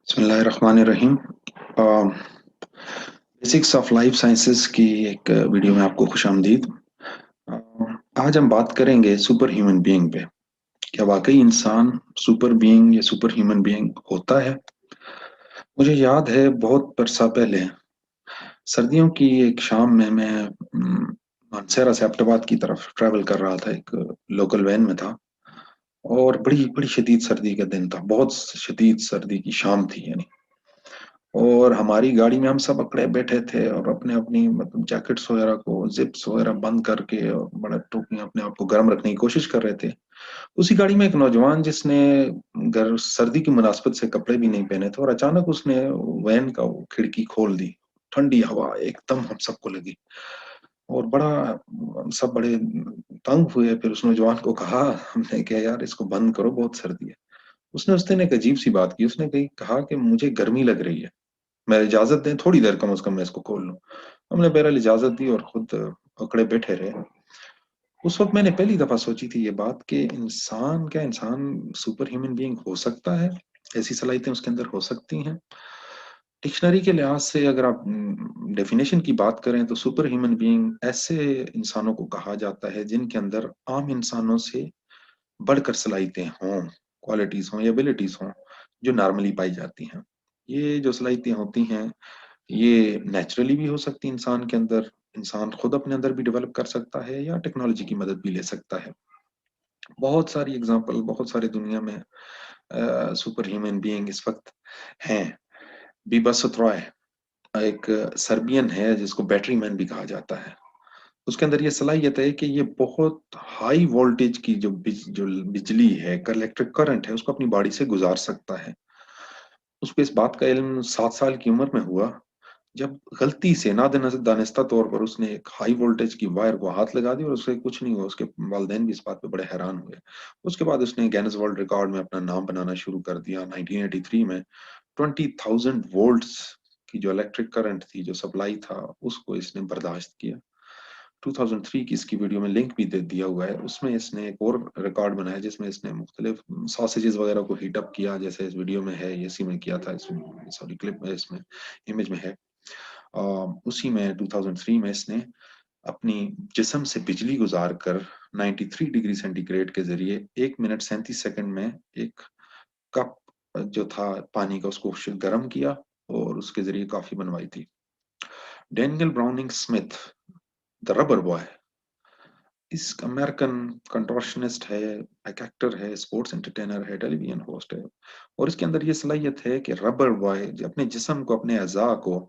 बिस्मिल्लाहिर्रहमानिर्रहीम। Basics of life sciences की एक वीडियो में आपको खुशामदीद। अ, आज हम बात करेंगे सुपर ह्यूमन बीइंग पे। क्या वाकई इंसान सुपर बीइंग या सुपर ह्यूमन बीइंग होता है? मुझे याद है बहुत बरसा पहले सर्दियों की एक शाम में मैं मानसेरा से एबटाबाद की तरफ ट्रैवल कर रहा था। एक लोकल वैन में था और बड़ी बड़ी शदीद सर्दी का दिन था। बहुत शदीद सर्दी की शाम थी यानी। और हमारी गाड़ी में हम सब अकड़े बैठे थे और अपने अपनी मतलब जैकेट्स वगैरह को जिप्स वगैरह बंद करके और बड़ा टोपी अपने आप को गर्म रखने की कोशिश कर रहे थे। उसी गाड़ी में एक नौजवान जिसने घर सर्दी की मुनासबत से कपड़े भी नहीं पहने थे और अचानक उसने वैन का वो खिड़की खोल दी। ठंडी हवा एकदम हम सबको लगी और बड़ा हम सब बड़े तंग हुए। फिर उस नौजवान को कहा, हमने कहा यार इसको बंद करो, बहुत सर्दी है। उसने उस दिन एक अजीब सी बात की। उसने कहा कि मुझे गर्मी लग रही है, मैं इजाजत दें थोड़ी देर कम से कम मैं इसको खोल लूं। हमने बहरहाल इजाजत दी और खुद अकड़े बैठे रहे। उस वक्त मैंने पहली दफा सोची थी ये बात कि इंसान सुपर ह्यूमन बीइंग हो सकता है? ऐसी सलाहियतें उसके अंदर हो सकती हैं? डिक्शनरी के लिहाज से अगर आप डेफिनेशन की बात करें तो सुपर ह्यूमन बीइंग ऐसे इंसानों को कहा जाता है जिनके अंदर आम इंसानों से बढ़कर सलाहियतें हों, क्वालिटीज हों या एबिलिटीज हों जो नॉर्मली पाई जाती हैं। ये जो सलाहियतें होती हैं ये नेचुरली भी हो सकती है इंसान के अंदर, इंसान खुद अपने अंदर भी डेवलप कर सकता है या टेक्नोलॉजी की मदद भी ले सकता है। बहुत सारी एग्जांपल, बहुत सारी दुनिया में सुपर ह्यूमन बीइंग इस वक्त हैं। बीबस रॉय एक सर्बियन है जिसको बैटरी मैन भी कहा जाता है। उसके अंदर ये सलाहियत है कि ये बहुत हाई वोल्टेज की जो बिजली है, इलेक्ट्रिक करंट है, उसको अपनी बॉडी से गुजार सकता है। उसको इस बात का इल्म 7 साल की उम्र में हुआ जब गलती से दानिस्ता तौर पर उसने एक हाई वोल्टेज की वायर को हाथ लगा दी और उससे कुछ नहीं हुआ। उसके वालिदैन भी इस बात पे बड़े हैरान हुए। उसके बाद उसने गिनेस वर्ल्ड रिकॉर्ड में अपना नाम बनाना शुरू कर दिया। 1983 में 20,000 वोल्ट्स की जो इलेक्ट्रिक करंट थी, जो सप्लाई था, उसको इसने बर्दाश्त किया। 2003 की इसकी वीडियो में लिंक भी दे दिया हुआ है। उसमें इसने एक और रिकॉर्ड बनाया जिसमें इसने मुख्तलिफ सॉसेजेस वगैरह को हीट अप किया, जैसे इस वीडियो में है, इसी में किया था, इसमें सॉरी क्लिप में, इसमें इमेज में है। उसी में 2003 में इसने अपनी जिस्म से बिजली गुजार कर 93 डिग्री सेंटीग्रेड के जरिए 1 मिनट 37 सेकंड में एक कप जो था पानी का, उसको गर्म किया और उसके जरिए कॉफी बनवाई थी। Daniel browning Smith, the rubber boy, इस अमेरिकन कंटोर्शनिस्ट है, एक एक्टर है, स्पोर्ट्स एंटरटेनर है, टेलीविजन होस्ट है। और इसके अंदर ये सलाहियत है कि रबर बॉय अपने जिस्म को, अपने अज़ा को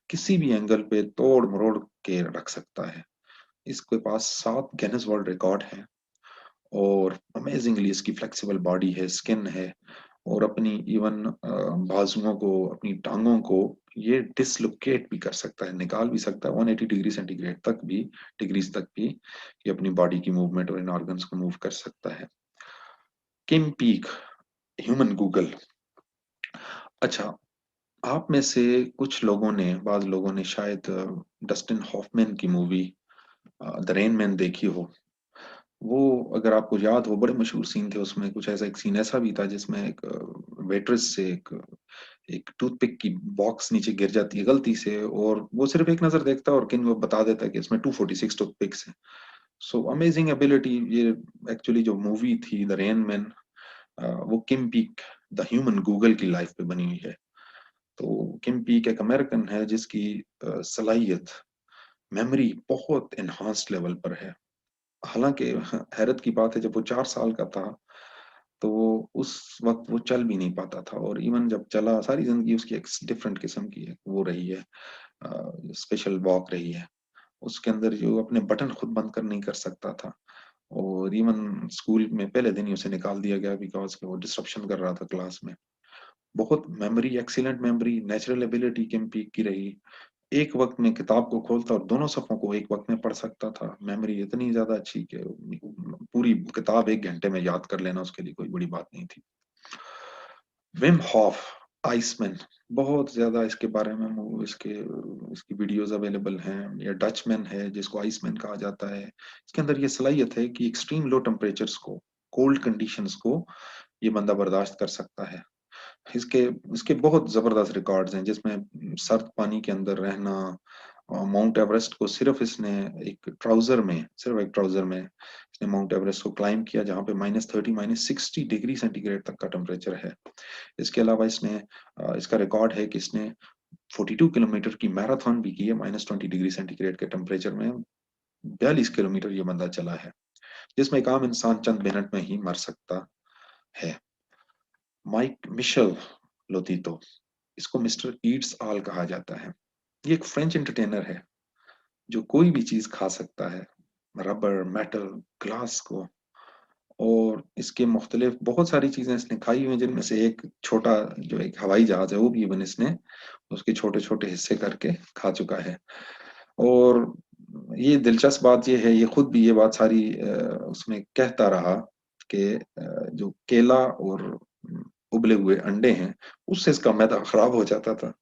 किसी भी एंगल पे तोड़ मरोड़ के रख सकता है। इसके पास 7 गिनेस वर्ल्ड रिकॉर्ड है और अमेजिंगली इसकी फ्लेक्सिबल बॉडी है, स्किन है और अपनी इवन बाजुओं को, अपनी टांगों को ये डिसलोकेट भी कर सकता है, निकाल भी सकता है 180 डिग्री सेंटीग्रेड तक भी, डिग्रीज तक भी ये अपनी बॉडी की मूवमेंट और इन ऑर्गन्स को मूव कर सकता है। किम पीक, ह्यूमन गूगल। अच्छा, आप में से कुछ लोगों ने, बाद लोगों ने शायद डस्टिन हॉफमैन की मूवी द रेन मैन देखी हो। वो अगर आपको याद हो, बड़े मशहूर सीन थे उसमें। कुछ ऐसा एक सीन ऐसा भी था जिसमें एक वेट्रेस से एक टूथपिक की बॉक्स नीचे गिर जाती है गलती से और वो सिर्फ एक नजर देखता है और किन वो बता देता है कि इसमें 246 टूथपिक्स हैं। So amazing ability. ये एक्चुअली जो मूवी थी द रेन मैन, वो किम पीक द ह्यूमन गूगल की लाइफ पे बनी हुई है। तो किम पीक एक अमेरिकन है जिसकी सलाहियत मेमोरी बहुत एनहांस्ड लेवल पर है। हालांकि हैरत की बात है, जब वो 4 साल का था तो उस वक्त वो चल भी नहीं पाता था और इवन जब चला, सारी जिंदगी उसकी एक डिफरेंट किस्म की है वो रही है, स्पेशल वॉक रही है। उसके अंदर जो अपने बटन खुद बंद कर नहीं कर सकता था और इवन स्कूल में पहले दिन ही उसे निकाल दिया गया बिकॉज वो डिस्ट्रप्शन कर रहा था क्लास में। बहुत memory, excellent memory, natural ability Kim Peek की रही। एक वक्त में किताब को खोलता और दोनों सफ़ों को एक वक्त में पढ़ सकता था। मेमोरी इतनी ज्यादा अच्छी कि पूरी किताब 1 घंटे में याद कर लेना उसके लिए कोई बड़ी बात नहीं थी। विम हॉफ, आइसमैन, बहुत ज्यादा इसके बारे में इसके इसकी वीडियोस अवेलेबल हैं। या डचमैन है जिसको आइसमैन कहा जाता है। इसके अंदर ये सलाहियत है कि एक्सट्रीम लो टेम्परेचर्स को, कोल्ड कंडीशंस को ये बंदा बर्दाश्त कर सकता है। इसके इसके बहुत ज़बरदस्त रिकॉर्ड्स हैं, जिसमें सर्द पानी के अंदर रहना, माउंट एवरेस्ट को सिर्फ़ इसने एक ट्राउज़र में, सिर्फ़ एक ट्राउज़र में इसने माउंट एवरेस्ट को क्लाइंब किया, जहाँ पे -30 -60 डिग्री सेंटीग्रेड तक का टेम्परेचर है। इसके अलावा इसने इसका रिकॉर्ड है कि इसने 42 किलोमीटर की मैराथन भी की है, -20 डिग्री सेंटीग्रेड के टेम्परेचर में 42 किलोमीटर ये बंदा चला है, जिसमें एक आम इंसान चंद मिनट में ही मर सकता है। माइक मिशेल लोतीतो, इसको मिस्टर ईट्स ऑल कहा जाता है। ये एक फ्रेंच एंटरटेनर है, जो कोई भी चीज़ खा सकता है, रबर, मेटल, ग्लास को, और इसके मुख्तलिफ बहुत सारी चीज़ें इसने खाई हुई हैं, जिनमें से एक छोटा जो एक हवाई जहाज़ है, वो भी इवन इसने उसके छोटे-छोटे हिस्से करके खा चुका है। और ये दिलचस्प बात ये है, ये खुद भी ये बात सारी उसमें कहता रहा कि जो केला और उबले हुए अंडे हैं, उससे इसका मैदा खराब हो जाता था।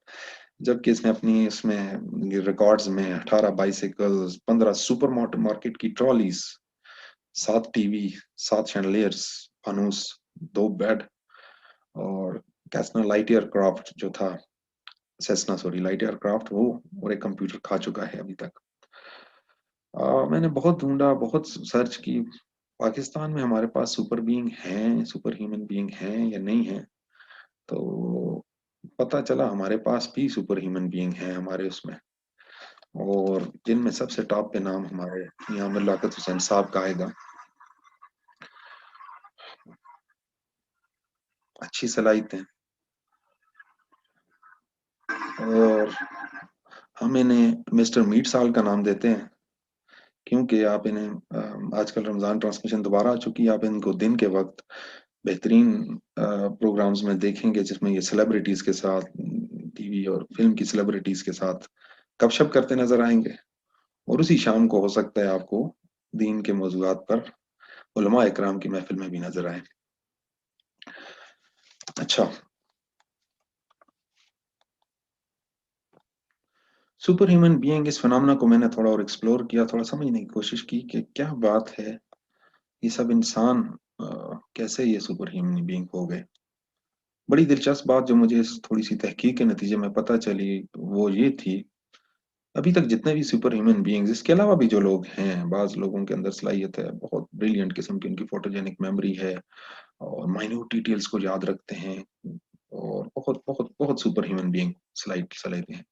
जबकि इसने अपनी इसमें रिकॉर्ड्स में 18 बाइसिकल्स, 15 सुपर मार्केट की ट्रॉलीज, 7 टीवी, 7 शैंडलियर्स, फानूस, 2 बेड, और कैसना लाइट एयरक्राफ्ट जो था, सेस्ना सॉरी लाइट एयरक्राफ्ट, वो और एक कंप्यूटर खा चुका है अभी तक। मैंने बहुत ढूंढा, बहुत सर्च की, पाकिस्तान में हमारे पास सुपर बीइंग हैं, सुपर ह्यूमन बीइंग हैं या नहीं है, तो पता चला हमारे पास भी सुपर ह्यूमन बीइंग हैं हमारे उसमें। और जिनमें सबसे टॉप पे नाम हमारे यहाँ मिर लियाकत हुसैन साहब का आएगा। अच्छी सलाहियतें, और हम इन्हें मिस्टर मीट साल का नाम देते हैं, क्योंकि आप इन्हें आजकल रमजान ट्रांसमिशन दोबारा आ चुकी है, आप इनको दिन के वक्त बेहतरीन प्रोग्राम्स में देखेंगे, जिसमें ये सेलिब्रिटीज के साथ, टीवी और फिल्म की सेलिब्रिटीज के साथ गपशप करते नजर आएंगे। और उसी शाम को हो सकता है आपको दीन के मौजूदात पर उलमा इकराम की महफिल में भी नजर आए। अच्छा, सुपर ह्यूमन बीइंग, इस फिनोमेना को मैंने थोड़ा और एक्सप्लोर किया, थोड़ा समझने की कोशिश की कि क्या बात है, ये सब इंसान कैसे ये सुपर ह्यूमन बीइंग हो गए। बड़ी दिलचस्प बात जो मुझे इस थोड़ी सी तहकीक के नतीजे में पता चली, वो ये थी, अभी तक जितने भी सुपर ह्यूमन बीइंग्स, इसके अलावा भी जो लोग हैं, बाज लोगों के अंदर सलाहियत है, बहुत ब्रिलियंट किस्म की उनकी फोटोजेनिक मेमोरी है, और माइन्यूट डिटेल्स को याद रखते हैं, और बहुत बहुत बहुत सुपर ह्यूमन बीइंग सलाहियतें हैं।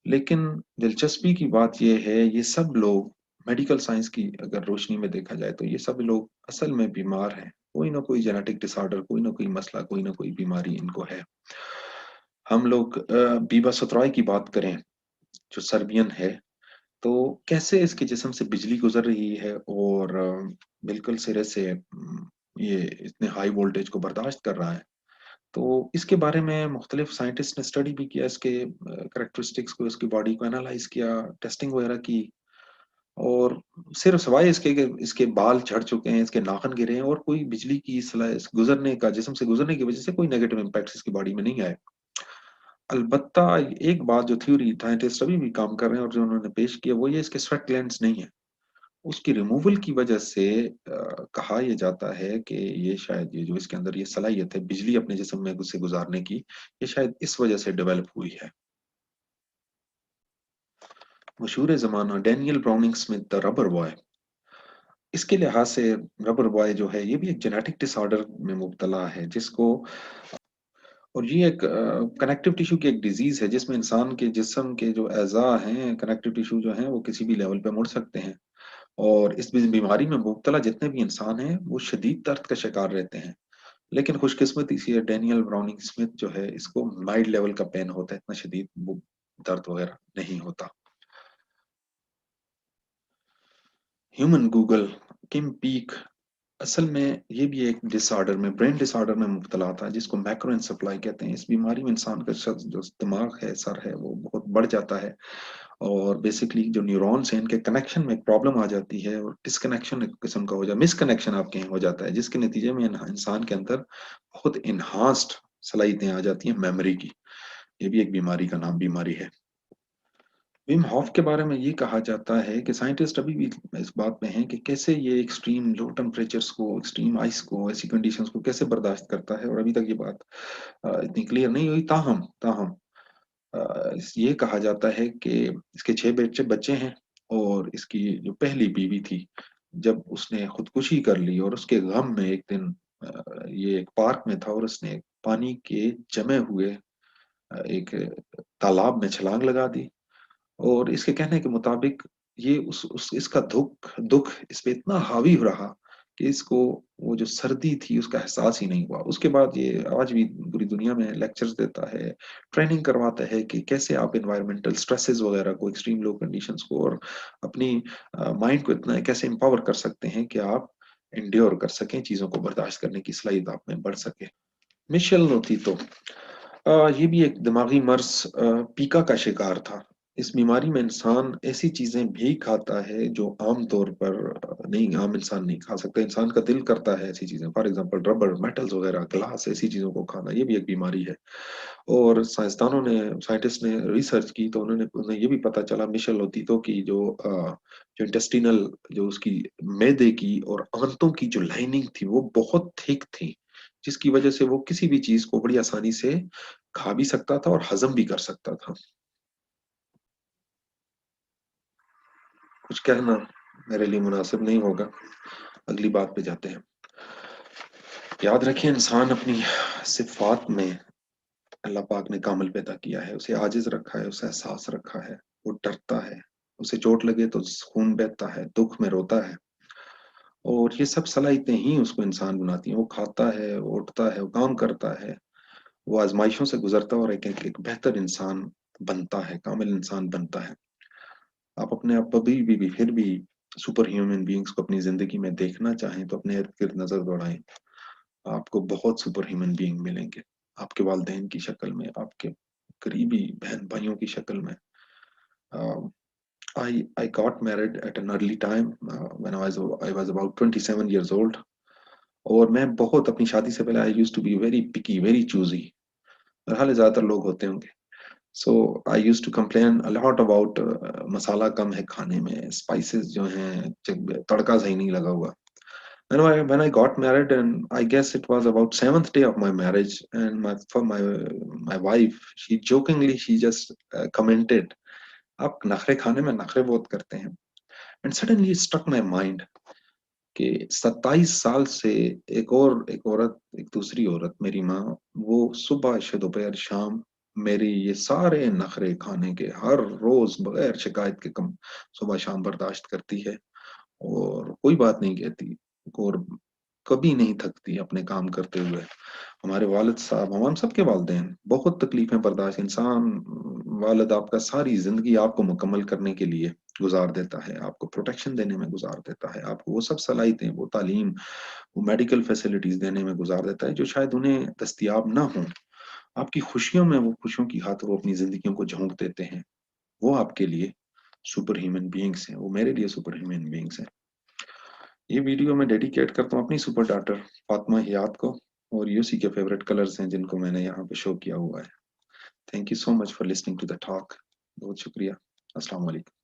लेकिन दिलचस्पी की बात यह है, ये सब लोग मेडिकल साइंस की अगर रोशनी में देखा जाए, तो ये सब लोग असल में बीमार हैं, कोई ना कोई जेनेटिक डिसऑर्डर, कोई ना कोई मसला, कोई ना कोई बीमारी इनको है। हम लोग बीबा सतराय की बात करें, जो सर्बियन है, तो कैसे इसके जिस्म से बिजली गुजर रही है, और बिल्कुल सिरे से ये इतने हाई वोल्टेज को बर्दाश्त कर रहा है। तो इसके बारे में मुख्तलिफ साइंटिस्ट ने स्टडी भी किया, इसके करेक्टरिस्टिक्स को, इसकी बॉडी को एनालाइज किया, टेस्टिंग वगैरह की, और सिर्फ सवाए इसके कि इसके बाल झड़ चुके हैं, इसके नाखून गिरे हैं, और कोई बिजली की गुजरने का, जिस्म से गुजरने की वजह से कोई नेगेटिव इम्पैक्ट इसकी बॉडी में नहीं आए। अलबत्ता एक बात जो थ्योरी साइंटिस्ट अभी भी काम कर रहे हैं और जो उन्होंने पेश किया, वो ये इसके स्वेट ग्लैंड्स नहीं है। उसकी रिमूवल की वजह से कहा यह जाता है कि ये शायद ये जो इसके अंदर ये सलाहियत है बिजली अपने जिस्म में से गुजारने की, ये शायद इस वजह से डेवलप हुई है। मशहूर जमाना Daniel browning Smith the rubber boy, इसके लिहाज से रबर बॉय जो है, ये भी एक जेनेटिक डिसऑर्डर में मुब्तला है, जिसको, और ये एक कनेक्टिव टिश्यू की एक डिजीज है, जिसमें इंसान के जिस्म के जो अज़ा हैं, कनेक्टिव टिश्यू जो हैं, वो किसी भी लेवल पे मुड़ सकते हैं। और इस बीमारी में मुब्तला जितने भी इंसान हैं, वो शदीद दर्द का शिकार रहते हैं। लेकिन खुशकिस्मती से डैनियल ब्राउनिंग स्मिथ जो है, इसको माइल्ड लेवल का पेन होता है, इतना शदीद वो दर्द वगैरह नहीं होता। ह्यूमन गूगल किम पीक, असल में ये भी एक डिसऑर्डर में, ब्रेन डिसऑर्डर में मुब्तला था, जिसको मैक्रोएन्सेफलाई कहते हैं। इस बीमारी में इंसान का जो दिमाग है, सर है, वो बहुत बढ़ जाता है, और बेसिकली जो न्यूरॉन्स हैं, इनके कनेक्शन में एक प्रॉब्लम आ जाती है, और डिसकनेक्शन एक किस्म का हो जाता है, मिसकनेक्शन आपके यहाँ हो जाता है, जिसके नतीजे में इंसान के अंदर बहुत इन्हांस्ड सलाहियतें आ जाती हैं मेमोरी की। ये भी एक बीमारी का नाम बीमारी है। विम हॉफ के बारे में ये कहा जाता है कि साइंटिस्ट अभी भी इस बात में हैं कि कैसे ये एक्सट्रीम लो टेम्परेचर्स को, एक्सट्रीम आइस को, ऐसी कंडीशंस को कैसे बर्दाश्त करता है, और अभी तक ये बात इतनी क्लियर नहीं हुई। ताहम ताहम ये कहा जाता है कि इसके 6 बच्चे बच्चे हैं, और इसकी जो पहली बीवी थी, जब उसने खुदकुशी कर ली और उसके गम में एक दिन ये एक पार्क में था और उसने पानी के जमे हुए एक तालाब में छलांग लगा दी। और इसके कहने के मुताबिक ये उस इसका दुख दुख इस पे इतना हावी हो रहा कि इसको वो जो सर्दी थी उसका एहसास ही नहीं हुआ। उसके बाद ये आज भी पूरी दुनिया में लेक्चर्स देता है, ट्रेनिंग करवाता है कि कैसे आप एनवायरमेंटल स्ट्रेसेस वगैरह को, एक्सट्रीम लो कंडीशंस को, और अपनी माइंड को इतना कैसे एम्पावर कर सकते हैं कि आप इंड्योर कर सकें, चीजों को बर्दाश्त करने की सलाहियत आप में बढ़ सके। मिशेल नोतीतो ये भी एक दिमागी मर्ज पीका का शिकार था। इस बीमारी में इंसान ऐसी चीजें भी खाता है जो आम तौर पर नहीं, आम इंसान नहीं खा सकता। इंसान का दिल करता है ऐसी चीजें, फॉर एग्जांपल रबर, मेटल्स वगैरह, ग्लास, ऐसी चीजों को खाना, ये भी एक बीमारी है। और साइंसदानों ने, साइंटिस्ट ने रिसर्च की तो उन्होंने उन्हें ये भी पता चला मिशेल लोतीतो की जो इंटेस्टिनल, जो उसकी मैदे की और आंतों की जो लाइनिंग थी वो बहुत थिक थी, जिसकी वजह से वो किसी भी चीज को बड़ी आसानी से खा भी सकता था और हजम भी कर सकता था। कुछ कहना मेरे लिए मुनासिब नहीं होगा, अगली बात पे जाते हैं। याद रखिए, इंसान अपनी सिफात में अल्लाह पाक ने कामिल पैदा किया है, उसे आजिज रखा है, उसे एहसास रखा है। वो डरता है, उसे चोट लगे तो खून बहता है, दुख में रोता है, और ये सब सलाहियतें ही उसको इंसान बनाती हैं। वो खाता है, वो उठता है, वो काम करता है, वो आजमाइशों से गुजरता है और एक बेहतर इंसान बनता है, कामिल इंसान बनता है। आप अपने आप भी फिर भी सुपर ह्यूमन बीइंग्स को अपनी जिंदगी में देखना चाहें तो अपने इर्द गिर्द नजर दौड़ाएं, आपको बहुत सुपर ह्यूमन बीइंग मिलेंगे, आपके वालिदैन की शक्ल में, आपके करीबी बहन भाइयों की शक्ल में। I got married at an early time when I was about 27 years old. और मैं बहुत अपनी शादी से पहले, I used to be very picky, very choosy. हाल ज्यादातर लोग होते होंगे। So I used to complain a lot about masala कम है खाने में, स्पाइसेस जो हैं, तड़का सही नहीं लगा हुआ। When I got married, and I guess it was about seventh day of my marriage, and my wife, she just commented, "आप नखरे खाने में नखरे बहुत करते हैं." And suddenly it struck my mind कि 27 साल से एक औरत, एक दूसरी औरत, मेरी माँ, वो सुबह से दोपहर शाम मेरी ये सारे नखरे खाने के हर रोज बगैर शिकायत के कम सुबह शाम बर्दाश्त करती है, और कोई बात नहीं कहती, और कभी नहीं थकती अपने काम करते हुए। हमारे वालिद साहब, हम सबके वालिदैन बहुत तकलीफें बर्दाश्त, इंसान वालिद आपका सारी जिंदगी आपको मुकम्मल करने के लिए गुजार देता है, आपको प्रोटेक्शन देने में गुजार देता है, आपको वो सब सलाहियतें, वो तालीम, वो मेडिकल फैसिलिटीज देने में गुजार देता है जो शायद उन्हें दस्तयाब ना हो। आपकी खुशियों में, वो खुशियों की खातिर वो अपनी जिंदगियों को झोंक देते हैं। वो आपके लिए सुपर ह्यूमन बीइंग्स हैं, वो मेरे लिए सुपर ह्यूमन बीइंग्स हैं। ये वीडियो मैं डेडिकेट करता हूँ अपनी सुपर डॉटर फातिमा हयात को, और ये उसी के फेवरेट कलर्स हैं जिनको मैंने यहाँ पे शो किया हुआ है। Thank you so much for listening to the talk. बहुत शुक्रिया। अस्सलाम वालेकुम।